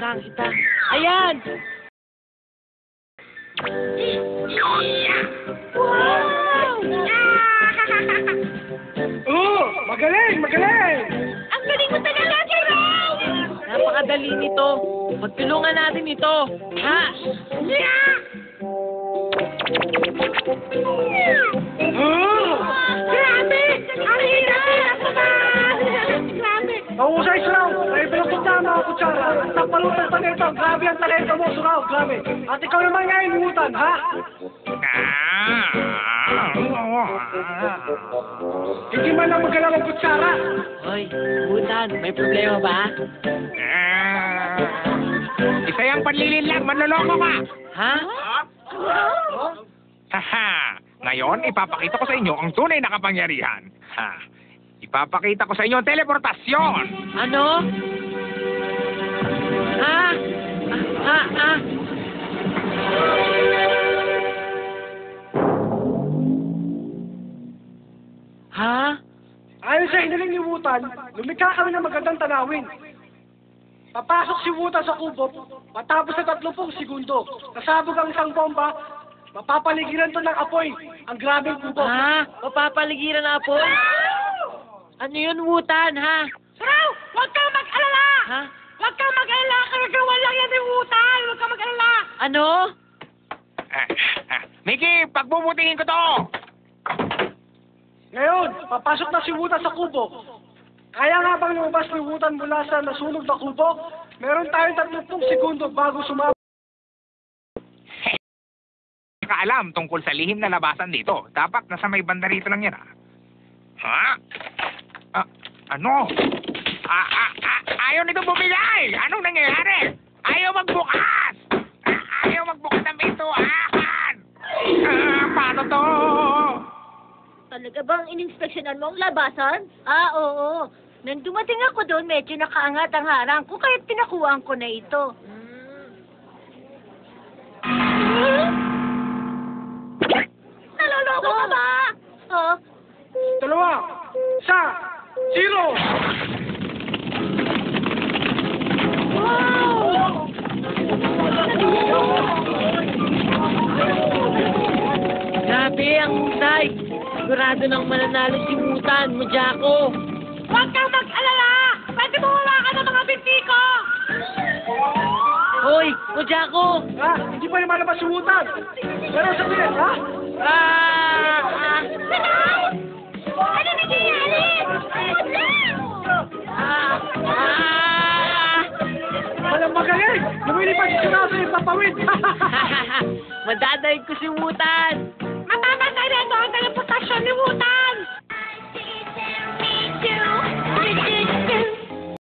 Puntahan kita. Ayan! Wow! Oo! Magaling! Magaling! Ang galing mo talaga, Jerome! Napakadali nito. Magtulungan natin ito. Ha? Oo! Grabe! Ang hirap naman! Grabe! Mahusay, Suraw! May pinapot na ang mga kutsara. Ang tapalutan pa nito. Grabe ang talento mo, Suraw. Grabe. At ikaw naman ngayon, Wutan, ha? Hindi man lang magalaw ang kutsara. Hoy, Butan, may problema ba? Isa yung panlilin lang, manloloko ka! Ha? Haha! Ngayon, ipapakita ko sa inyo ang tunay na kapangyarihan. Ha! Ipapakita ko sa inyo ang teleportasyon! Ano? Ha? Ha? Ayon sa hiniling ni Wutan, lumikha kami ng magandang tanawin. Papasok si Wutan sa kubo, matapos sa 30 segundo. Nasabog ang isang bomba, mapapaligiran to ng apoy ang grabing kubo. Ha? Mapapaligiran na po? Ano yun, Wutan, ha? Suraw! Huwag kang mag-alala! Ha? Huwag kang mag-alala! Karagawa lang yan ni Wutan! Huwag kang mag-alala! Ano? Mickey, pagbubutihin ko to! Ngayon, papasok na si Wutan sa kubo. Kaya nga bang lumabas ni Wutan mula sa nasunog na kubo? Meron tayong 30 segundo bago sumabog. Nakaalam tungkol sa lihim na labasan dito. Dapat nasa may banda rito lang yan, ha? Ha? Ano? Ayaw nito bumigay! Anong nangyayari? Ayaw magbukas! Ayaw magbukas ng pintuan! Paano to? Talaga bang ininspeksyonan mo ang labasan? Oo. Nang dumating ako doon, medyo nakaangat ang harang ko, kaya pinakuhaan ko na ito. Naloloko ka ba? Oh. 2, 1, 0! Grabe, ang husay. Sigurado nang mananalo si Wutan, Mujako. Huwag kang mag-alala! Pwede mo hawakan ng mga binti ko! Hoy, Mujako! Ha? Hindi pa lumalabas si Wutan. Pero sabihin, ha? Ano nangyayari? Walang magaling! Lumilipad si Suraw sa iyong papawid! Madadaig ko si Wutan. Mapapatay na ito ang teleportasyon ni Wutan!